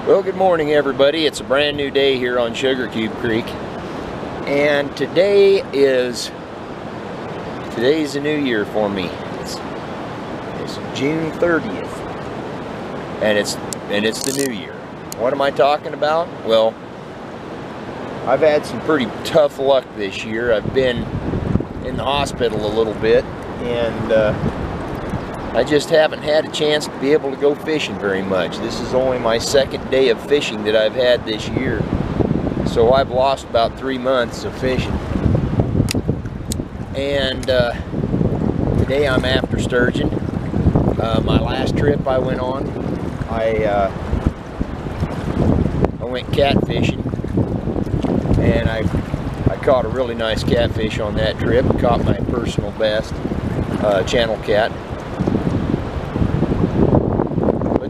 Well, good morning everybody. It's a brand new day here on Sugar Cube Creek, and today's a new year for me. It's June 30th, and it's the new year. What am I talking about? Well, I've had some pretty tough luck this year. I've been in the hospital a little bit, and I just haven't had a chance to be able to go fishing very much. This is only my second day of fishing that I've had this year. So I've lost about 3 months of fishing. And today I'm after sturgeon. My last trip I went on, I went catfishing. And I caught a really nice catfish on that trip. Caught my personal best channel cat.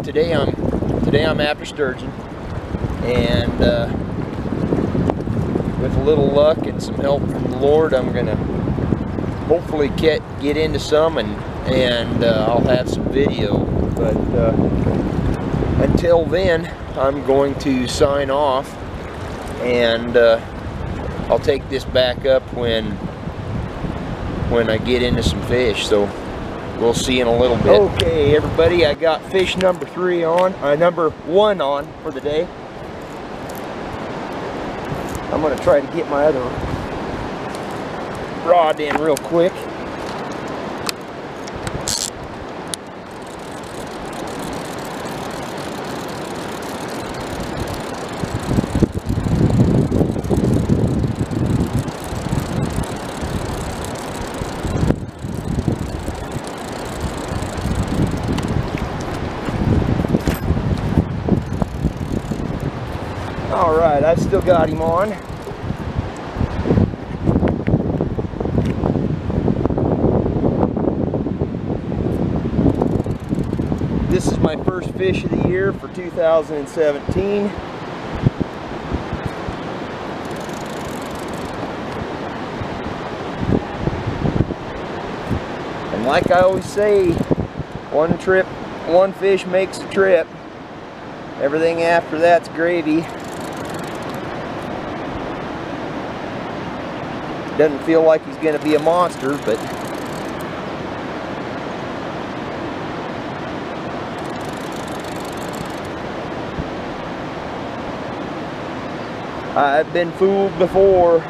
Today I'm after sturgeon, and with a little luck and some help from the Lord, I'm gonna hopefully get into some, and I'll have some video. But until then, I'm going to sign off, and I'll take this back up when I get into some fish. So we'll see in a little bit. Okay, everybody, I got fish number one on for the day. I'm gonna try to get my other rod in real quick. Alright, I've still got him on. This is my first fish of the year for 2017. And like I always say, one fish makes a trip. Everything after that's gravy. Doesn't feel like he's going to be a monster, but I've been fooled before.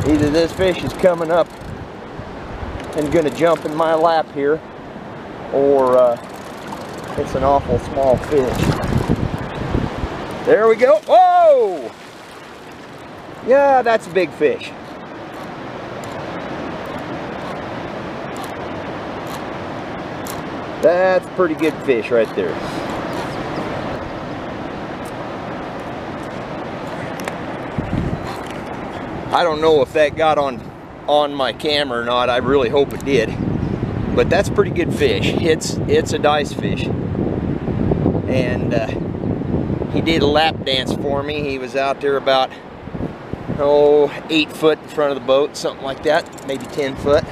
Either this fish is coming up and going to jump in my lap here, or it's an awful small fish. There we go. Whoa! Yeah, that's a big fish. That's a pretty good fish right there. I don't know if that got on my camera or not. I really hope it did. But that's a pretty good fish. It's a dice fish. And he did a lap dance for me. He was out there about 8 foot in front of the boat, something like that, maybe 10 foot.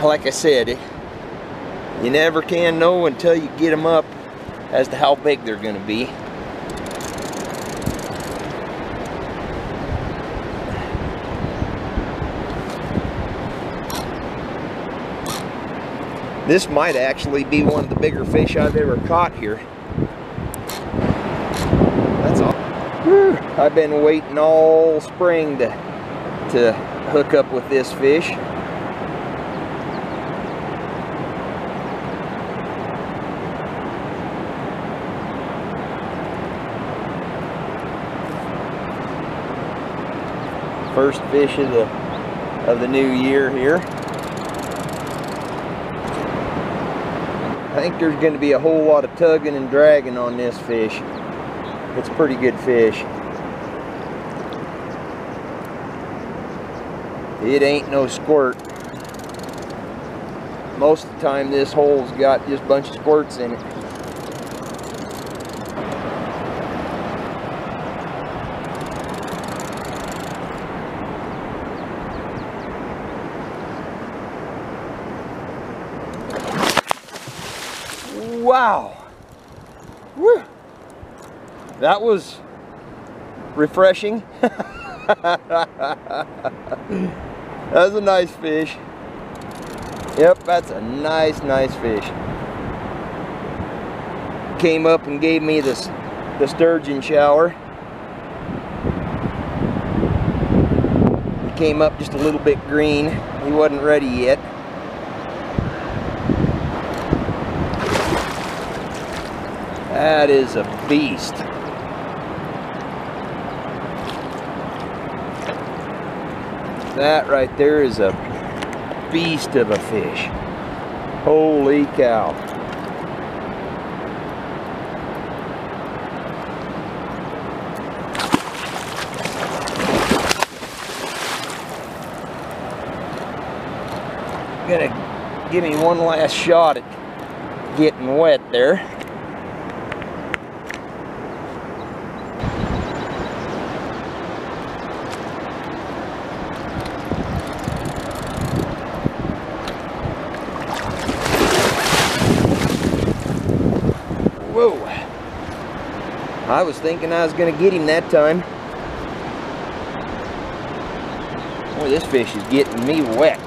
Like I said, you never can know until you get them up as to how big they're going to be. This might actually be one of the bigger fish I've ever caught here. That's all. Whew. I've been waiting all spring to hook up with this fish. First fish of the new year here. I think there's going to be a whole lot of tugging and dragging on this fish. It's a pretty good fish. It ain't no squirt. Most of the time this hole's got just a bunch of squirts in it. Wow. Woo. That was refreshing. That was a nice fish. Yep, that's a nice fish. Came up and gave me the sturgeon shower. He came up just a little bit green. He wasn't ready yet. That is a beast. That right there is a beast of a fish. Holy cow. Gonna give me one last shot at getting wet there. Whoa. I was thinking I was gonna get him that time. Boy, this fish is getting me wet.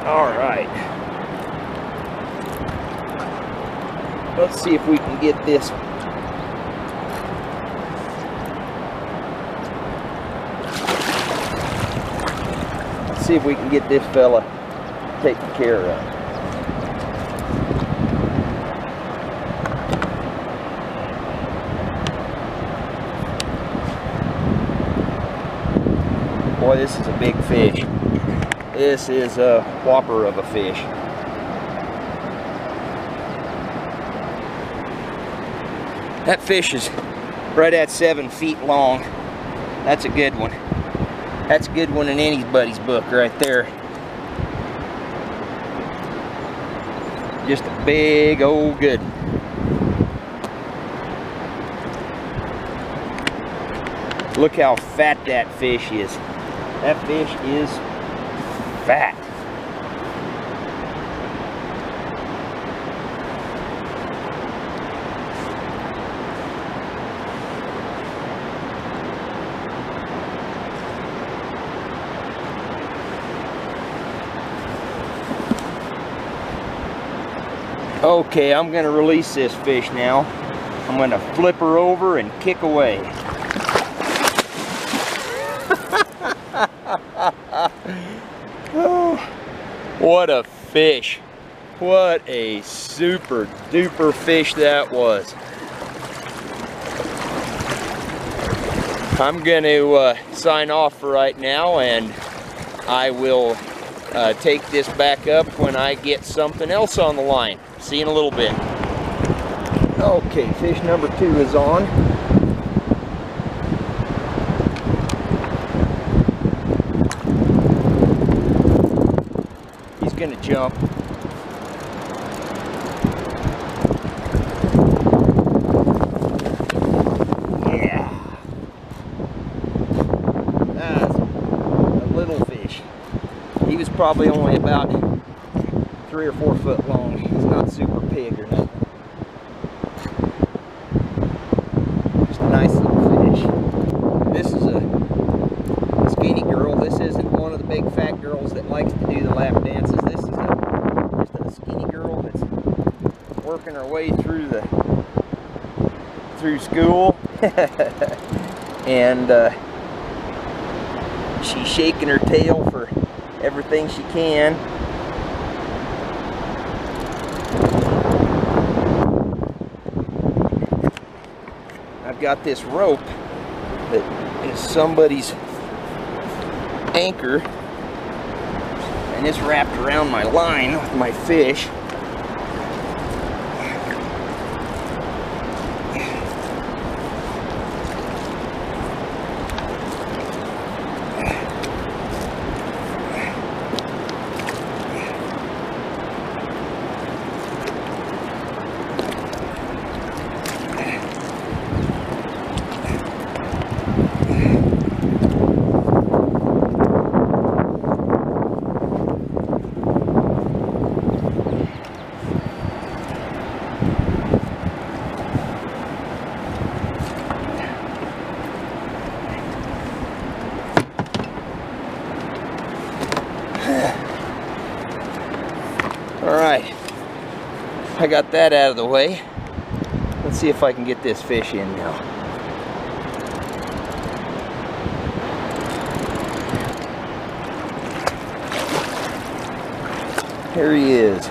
All right. Let's see if we can get this. Let's see if we can get this fella taken care of. Boy, this is a big fish. This is a whopper of a fish. That fish is right at 7 feet long. That's a good one. That's a good one in anybody's book right there. Just a big old good one. Look how fat that fish is. That fish is fat. Okay, I'm going to release this fish now. I'm going to flip her over and kick away. Oh, what a fish. What a super duper fish that was. I'm going to sign off for right now, and I will take this back up when I get something else on the line. See you in a little bit. Okay, fish number 2 is on. He's gonna jump. Yeah. That's a little fish. He was probably only about 3 or 4 foot long. He's not super big or nothing. Just a nice little fish. This is a skinny girl. This isn't one of the big fat girls that likes to do the lap dances. This is just a skinny girl that's working her way through school. And she's shaking her tail for everything she can. I've got this rope that is somebody's anchor, and it's wrapped around my line with my fish. I got that out of the way. Let's see if I can get this fish in now. Here he is.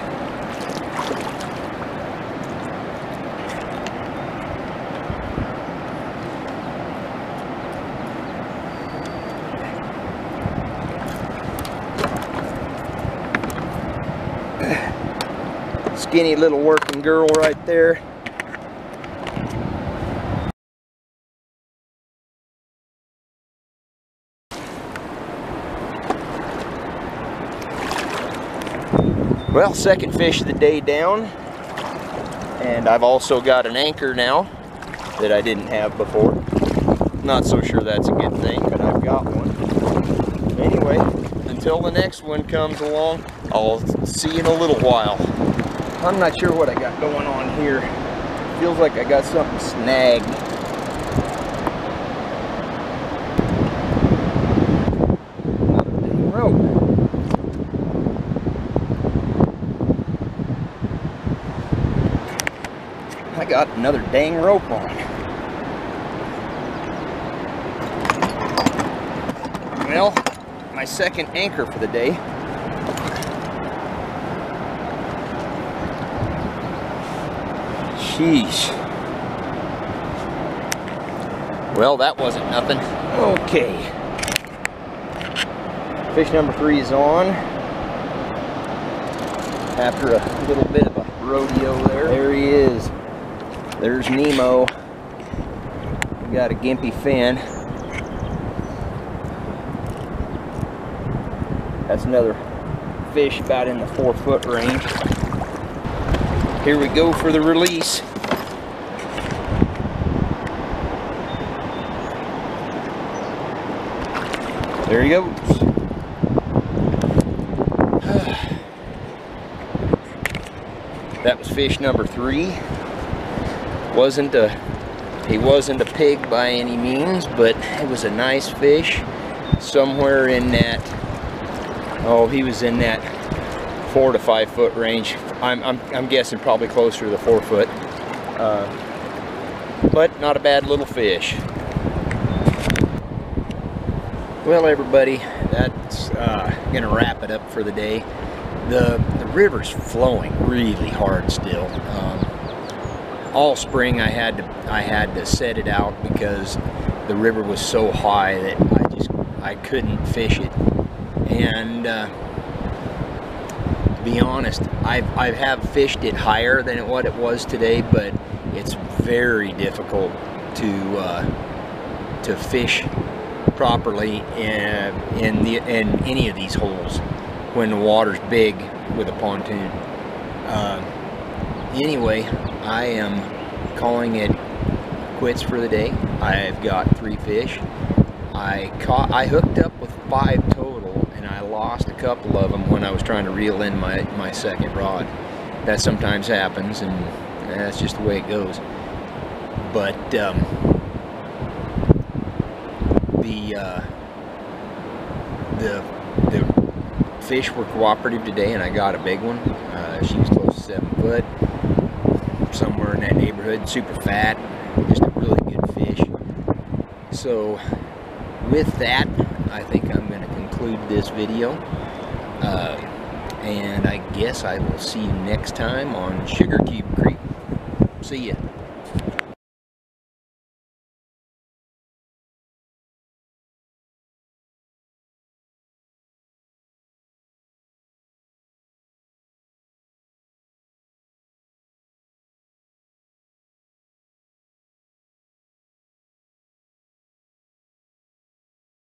Skinny little working girl right there. Well, second fish of the day down, and I've also got an anchor now that I didn't have before. Not so sure that's a good thing, but I've got one. Anyway, until the next one comes along, I'll see you in a little while. I'm not sure what I got going on here. Feels like I got something snagged. Dang rope. I got another dang rope on. Well, my second anchor for the day. Sheesh. Well, that wasn't nothing. Okay. Fish number 3 is on. After a little bit of a rodeo there. There he is. There's Nemo. We got a gimpy fin. That's another fish about in the 4-foot range. Here we go for the release. There he goes. That was fish number 3. He wasn't a pig by any means, but it was a nice fish. Somewhere in that, oh, he was in that 4 to 5 foot range. I'm guessing probably closer to the 4 foot. But not a bad little fish. Well, everybody, that's gonna wrap it up for the day. The river's flowing really hard still. All spring I had to set it out because the river was so high that I couldn't fish it. And to be honest, I have fished it higher than what it was today, but it's very difficult to fish properly in any of these holes when the water's big with a pontoon. Anyway, I am calling it quits for the day. I've got 3 fish. I hooked up with 5 total, and I lost a couple of them when I was trying to reel in my second rod. That sometimes happens, and that's just the way it goes. But the fish were cooperative today, and I got a big one. She was close to 7 foot, somewhere in that neighborhood. Super fat, just a really good fish. So with that, I think I'm going to conclude this video, and I guess I will see you next time on Sugar Cube Creek. See ya.